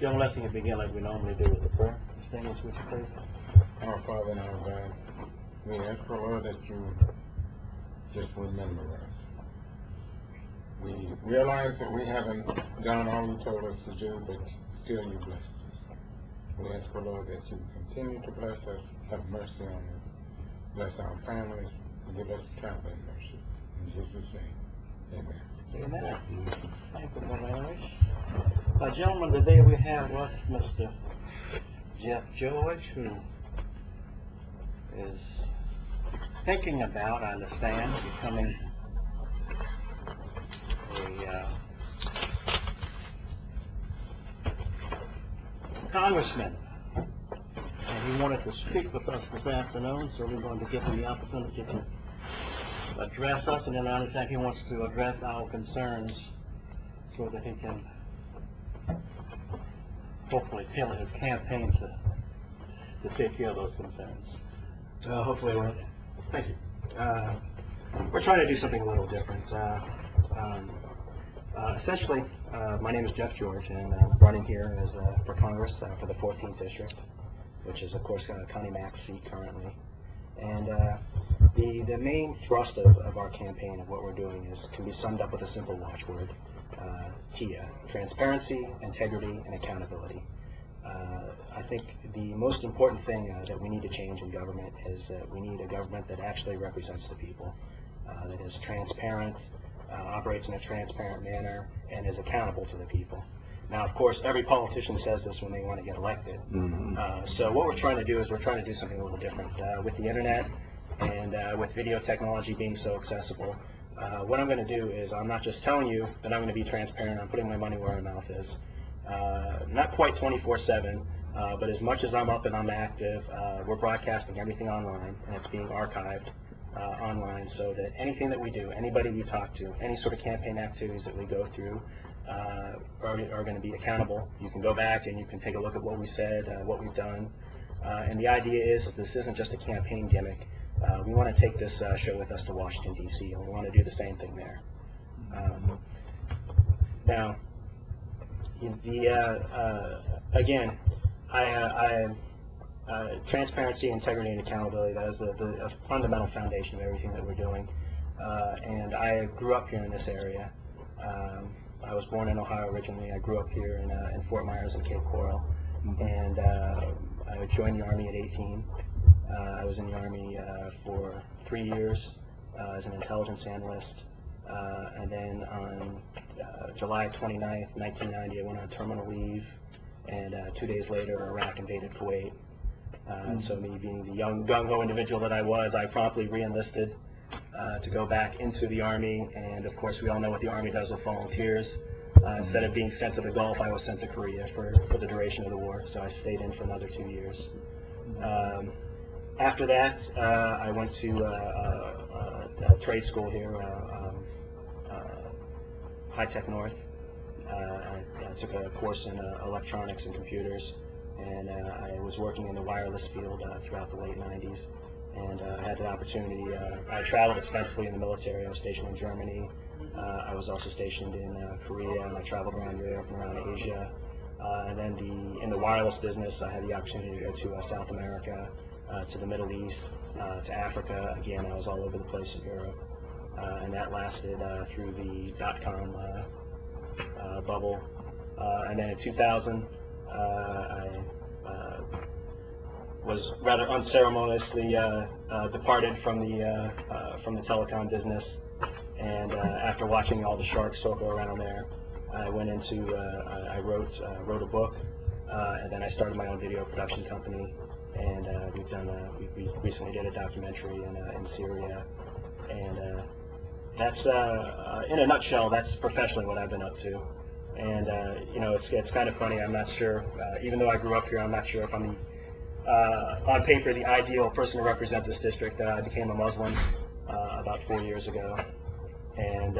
Young Leslie can begin like we normally do with the prayer. Distinguished with your praise. Our Father and our God, we ask for, Lord, that you just remember us. We realize that we haven't done all you told us to do, but still you blessed us. We ask for, Lord, that you continue to bless us, have mercy on us, bless our families, and give us traveling mercy. In Jesus' name, amen. Amen. Thank you, Brother Irish. Gentlemen, today we have with Mr. Jeff George, who is thinking about, I understand, becoming a congressman. And he wanted to speak with us this afternoon, so we're going to give him the opportunity to address us, and then I understand he wants to address our concerns so that he can hopefully tailor his campaign to take care of those concerns. Hopefully, well, thank you. We're trying to do something a little different. Essentially, my name is Jeff George, and I'm running here as for Congress for the 14th District, which is, of course, Connie Mack's seat currently. And the main thrust of our campaign, of what we're doing, can be summed up with a simple watchword, TIA: transparency, integrity, and accountability. I think the most important thing that we need to change in government is that we need a government that actually represents the people, that is transparent, operates in a transparent manner, and is accountable to the people. Now, of course, every politician says this when they want to get elected. So what we're trying to do is we're trying to do something a little different. With the internet and with video technology being so accessible, what I'm going to do is I'm not just telling you that I'm going to be transparent, I'm putting my money where my mouth is. Not quite 24/7, but as much as I'm up and I'm active, we're broadcasting everything online, and it's being archived online, so that anything that we do, anybody we talk to, any sort of campaign activities that we go through are going to be accountable. You can go back and you can take a look at what we said, what we've done, and the idea is that this isn't just a campaign gimmick. We want to take this show with us to Washington, D.C., and we want to do the same thing there. Now, again, transparency, integrity, and accountability, that is a fundamental foundation of everything that we're doing. And I grew up here in this area. I was born in Ohio originally. I grew up here in Fort Myers and Cape Coral. And I joined the Army at 18. I was in the Army for 3 years as an intelligence analyst. And then on July 29th, 1990, I went on terminal leave. And 2 days later, Iraq invaded Kuwait. So me being the young, gung-ho individual that I was, I promptly re-enlisted to go back into the Army. And of course, we all know what the Army does with volunteers. Instead of being sent to the Gulf, I was sent to Korea for the duration of the war. So I stayed in for another 2 years. After that, I went to trade school here, High Tech North. I took a course in electronics and computers, and I was working in the wireless field throughout the late 90s. And I had the opportunity, I traveled extensively in the military. I was stationed in Germany. I was also stationed in Korea, and I traveled around Europe and around Asia. And then in the wireless business, I had the opportunity to go to South America, to the Middle East, to Africa. Again, I was all over the place in Europe. And that lasted through the .com bubble. And then in 2000, I was rather unceremoniously departed from the telecom business. And after watching all the sharks circle around there, I went into I wrote a book, and then I started my own video production company. And we recently did a documentary in Syria, and that's in a nutshell, that's professionally what I've been up to. And you know, it's kind of funny. I'm not sure, even though I grew up here, I'm not sure if I'm on paper the ideal person to represent this district. I became a Muslim about 4 years ago, and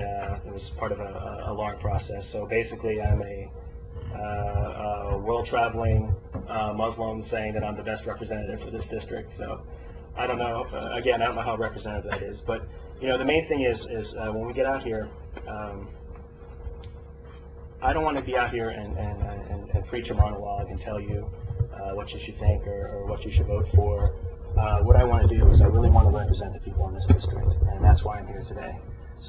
it was part of a long process. So basically, I'm a world-traveling Muslim saying that I'm the best representative for this district. So I don't know. Again, I don't know how representative that is, but you know, the main thing is when we get out here, I don't want to be out here and preach a monologue and tell you what you should think or what you should vote for. What I want to do is I really want to represent the people in this district, and that's why I'm here today.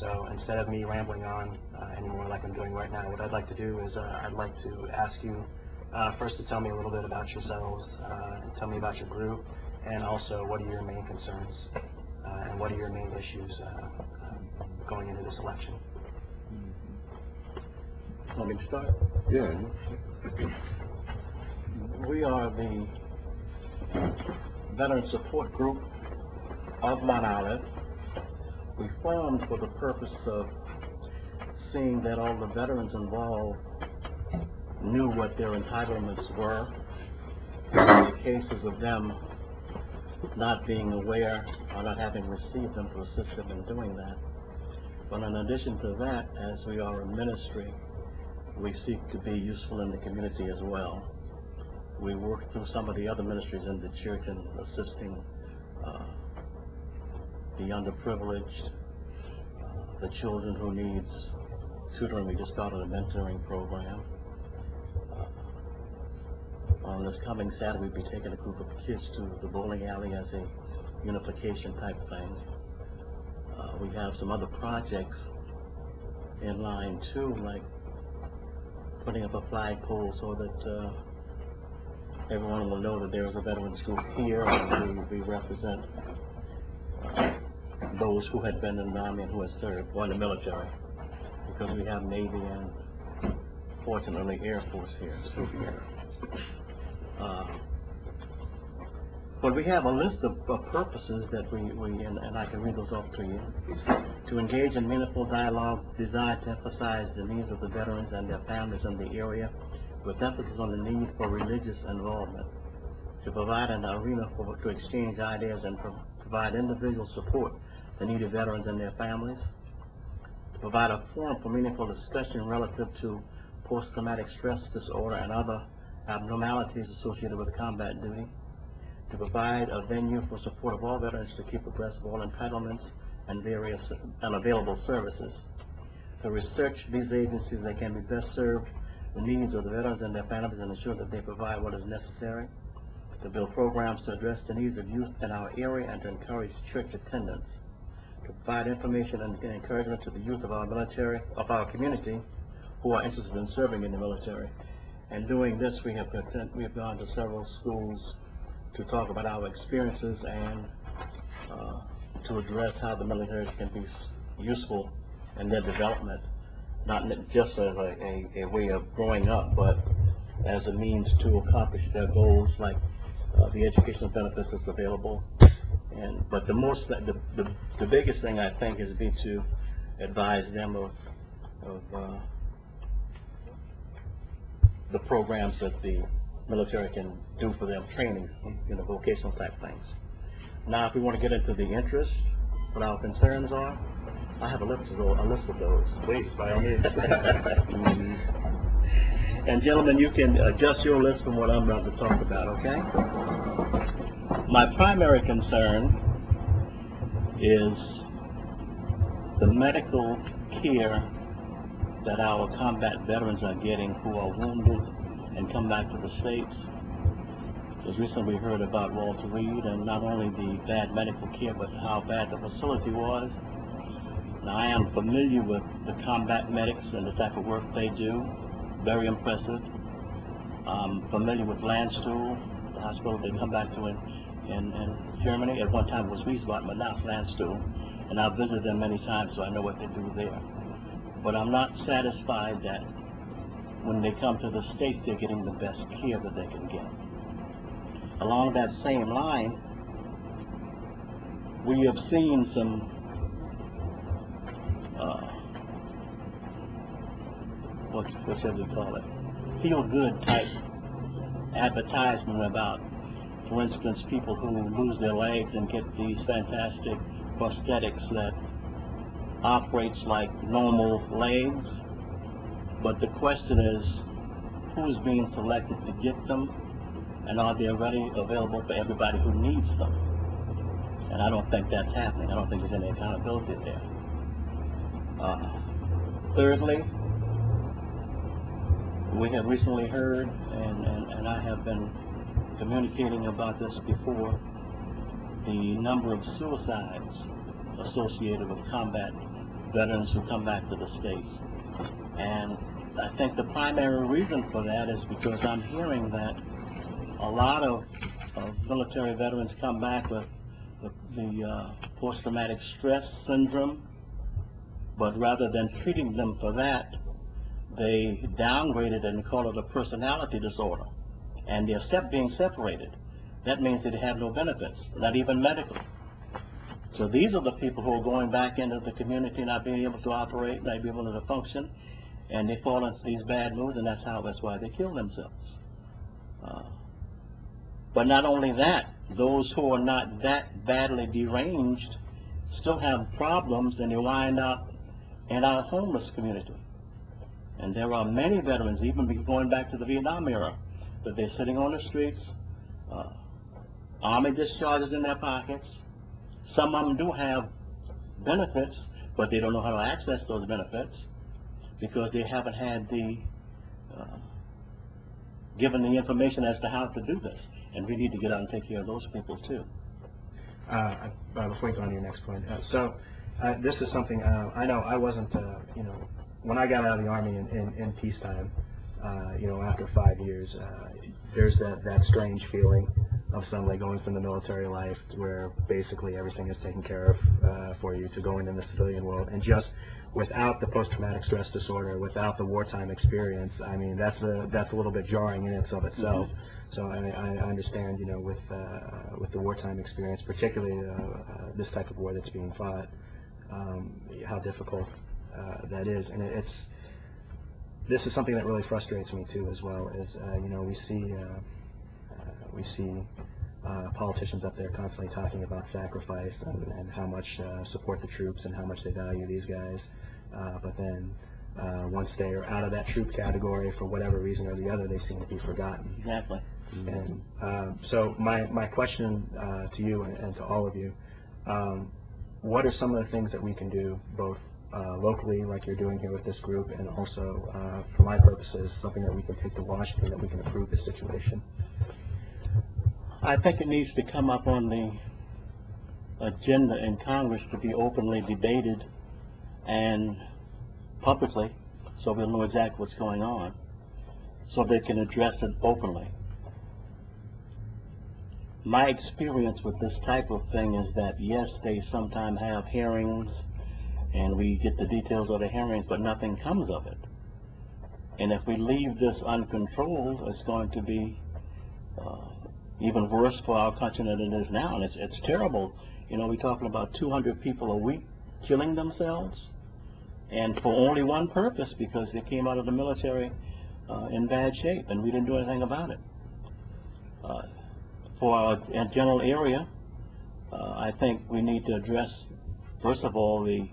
So instead of me rambling on anymore like I'm doing right now, what I'd like to do is I'd like to ask you first to tell me a little bit about yourselves, tell me about your group, and also what are your main concerns and what are your main issues going into this election. Want me to start? Yeah. We are the Veteran Support Group of Mount Olive. We formed for the purpose of seeing that all the veterans involved knew what their entitlements were. In the cases of them not being aware or not having received them, to assist them in doing that. But in addition to that, as we are a ministry, we seek to be useful in the community as well. We work through some of the other ministries in the church in assisting the underprivileged, the children who needs tutoring. We just started a mentoring program. On this coming Saturday, we'll be taking a group of kids to the bowling alley as a unification type thing. We have some other projects in line too, like putting up a flagpole so that everyone will know that there is a veterans group here, and we represent those who had been in the Army and who had served, or in the military, because we have Navy and, fortunately, Air Force here. But we have a list of purposes that and I can read those off to you. To engage in meaningful dialogue designed to emphasize the needs of the veterans and their families in the area, with emphasis on the need for religious involvement. To provide an arena to exchange ideas and provide individual support to needy veterans and their families. To provide a forum for meaningful discussion relative to post-traumatic stress disorder and other abnormalities associated with combat duty. To provide a venue for support of all veterans to keep abreast of all entitlements and various unavailable services. To research these agencies that can be best served the needs of the veterans and their families and ensure that they provide what is necessary. To build programs to address the needs of youth in our area and to encourage church attendance. To provide information and encouragement to the youth of our military, of our community, who are interested in serving in the military. And doing this, we have gone to several schools to talk about our experiences and to address how the military can be useful in their development, not just as a way of growing up, but as a means to accomplish their goals, like the educational benefits that's available. But the biggest thing, I think, is to advise them of the programs that the military can do for them, training, vocational type things. Now, if we want to get into the interest, what our concerns are, I have a list of those. Please, by all means. And gentlemen, you can adjust your list from what I'm about to talk about, okay? My primary concern is the medical care that our combat veterans are getting who are wounded and come back to the States. Because recently we heard about Walter Reed, and not only the bad medical care, but how bad the facility was. Now, I am familiar with the combat medics and the type of work they do. Very impressive. I'm familiar with Landstuhl, the hospital they come back to in Germany. At one time it was Wiesbaden, but now it's Landstuhl. And I've visited them many times, so I know what they do there. But I'm not satisfied that when they come to the States, they're getting the best care that they can get. Along that same line, we have seen some what should we call it? Feel-good type advertisement about, for instance, people who lose their legs and get these fantastic prosthetics that operates like normal legs. But the question is, who is being selected to get them, and are they already available for everybody who needs them? And I don't think that's happening. I don't think there's any accountability there. Thirdly, we have recently heard, and I have been communicating about this before, the number of suicides associated with combat veterans who come back to the States. And I think the primary reason for that is because I'm hearing that a lot of military veterans come back with the post-traumatic stress syndrome, but rather than treating them for that, they downgrade it and call it a personality disorder. And they're being separated. That means that they have no benefits, not even medical. So these are the people who are going back into the community, not being able to operate, not being able to function, and they fall into these bad moods, and that's why they kill themselves. But not only that, those who are not that badly deranged still have problems, and they wind up in our homeless community. And there are many veterans, even going back to the Vietnam era, that they're sitting on the streets, Army discharges in their pockets. Some of them do have benefits, but they don't know how to access those benefits because they haven't had given the information as to how to do this. And we need to get out and take care of those people too. Before you go on to your next point, this is something I know I wasn't, when I got out of the Army in peacetime, after 5 years, there's that strange feeling of somebody going from the military life where basically everything is taken care of for you to going in the civilian world, and just without the post-traumatic stress disorder, without the wartime experience, I mean, that's a little bit jarring in itself. Mm-hmm. So I understand, with the wartime experience, particularly this type of war that's being fought, how difficult that is, and this is something that really frustrates me too, as well. Is we see politicians up there constantly talking about sacrifice and how much support the troops and how much they value these guys, but then once they are out of that troop category for whatever reason or the other, they seem to be forgotten. Exactly. And so my question to you and to all of you, what are some of the things that we can do, both locally, like you're doing here with this group, and also, for my purposes, something that we can take to Washington that we can improve the situation? I think it needs to come up on the agenda in Congress to be openly debated and publicly, so we'll know exactly what's going on, so they can address it openly. My experience with this type of thing is that, yes, they sometimes have hearings, and we get the details of the hearings, but nothing comes of it. And if we leave this uncontrolled, it's going to be even worse for our country than it is now. And it's terrible. We're talking about 200 people a week killing themselves, and for only one purpose, because they came out of the military in bad shape, and we didn't do anything about it. For our general area, I think we need to address, first of all, the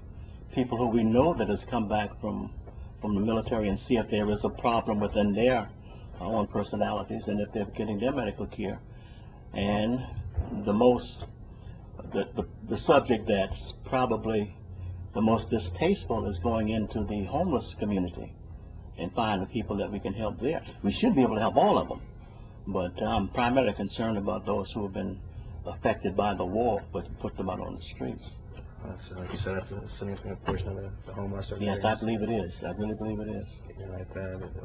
people who we know that has come back from the military, and see if there is a problem within their own personalities and if they're getting their medical care. And the subject that's probably the most distasteful is going into the homeless community and find the people that we can help there. We should be able to help all of them, but I'm primarily concerned about those who have been affected by the war, but put them out on the streets. So, like you said, that's a significant portion of the homeless. Yes, I believe it is. I really believe it is.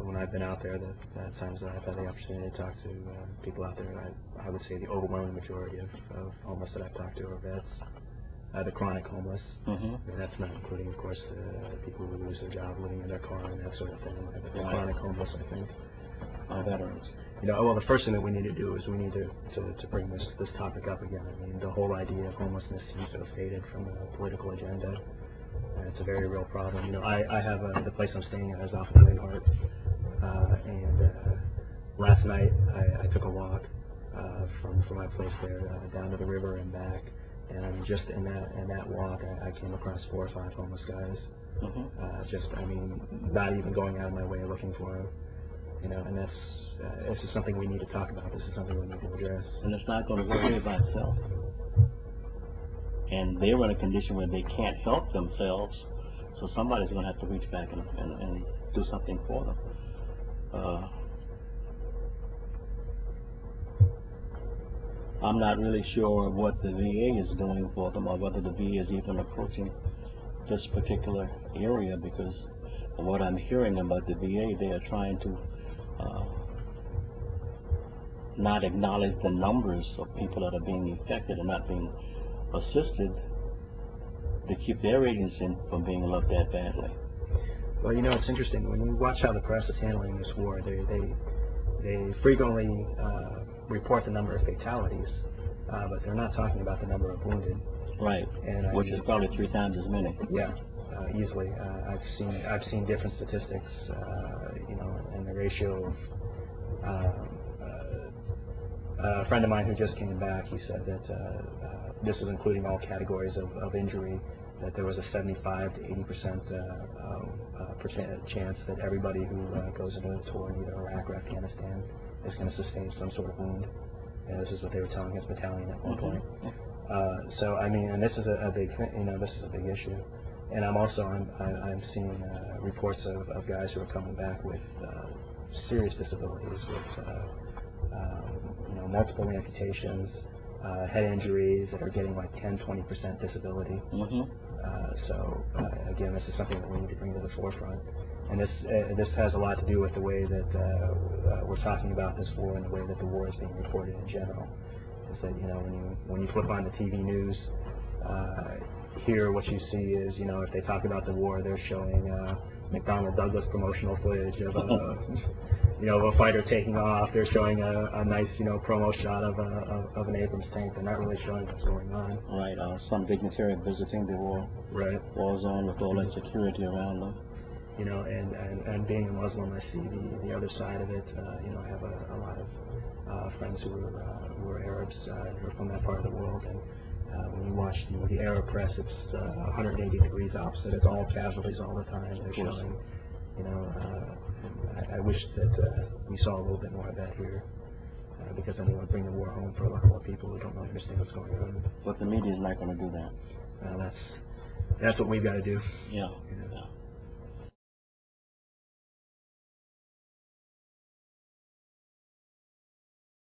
When I've been out there, the times that I've had the opportunity to talk to people out there, I would say the overwhelming majority of homeless that I've talked to are vets, the chronic homeless. Mm-hmm. And that's not including, of course, people who lose their job, living in their car, and that sort of thing. The chronic homeless, I think. Veterans. Well, the first thing that we need to do is we need to bring this topic up again. I mean, the whole idea of homelessness seems to have faded from the political agenda. It's a very real problem. I have the place I'm staying at is off of Linhart, and last night I took a walk from my place there down to the river and back, and I mean, just in that walk I came across 4 or 5 homeless guys. Mm-hmm. Not even going out of my way looking for them. And this is something we need to talk about. This is something we need to address. And it's not going to go away by itself. And they're in a condition where they can't help themselves, so somebody's going to have to reach back and do something for them. I'm not really sure what the VA is doing for them, or whether the VA is even approaching this particular area, because of what I'm hearing about the VA, they are trying to not acknowledge the numbers of people that are being affected and not being assisted to keep their agency from being loved that badly. Well, you know, it's interesting. When you watch how the press is handling this war, they frequently report the number of fatalities, but they're not talking about the number of wounded. Right, And which is probably 3 times as many. Yeah, easily. I've seen different statistics, you know, and the ratio of a friend of mine who just came back. He said that this is including all categories of injury, that there was a 75 to 80% chance that everybody who goes into a tour in either Iraq or Afghanistan is going to sustain some sort of wound. And this is what they were telling his battalion at one point. So I mean, and this is a big, you know, this is a big issue. And I'm seeing reports of guys who are coming back with serious disabilities, with you know, multiple amputations, head injuries that are getting like 10-20% disability. So again, this is something that we need to bring to the forefront. And this has a lot to do with the way that we're talking about this war and the way that the war is being reported in general. Is that, you know, when you flip on the TV news, here what you see is, you know, if they talk about the war, they're showing McDonnell Douglas promotional footage of you know, of a fighter taking off. They're showing a nice, you know, promo shot of an Abrams tank. They're not really showing what's going on. Right, some dignitary visiting the war zone with all that security around them. You know, and being a Muslim, I see the other side of it. You know, I have a lot of friends who are Arabs, who are from that part of the world, and when you watch, you know, the Arab press, it's 180 degrees opposite. It's all casualties all the time. They're showing, you know, I wish that we saw a little bit more of that here, because then it would bring the war home for a lot more people who don't really understand what's going on. But the media is not going to do that. That's what we've got to do. Yeah. You know.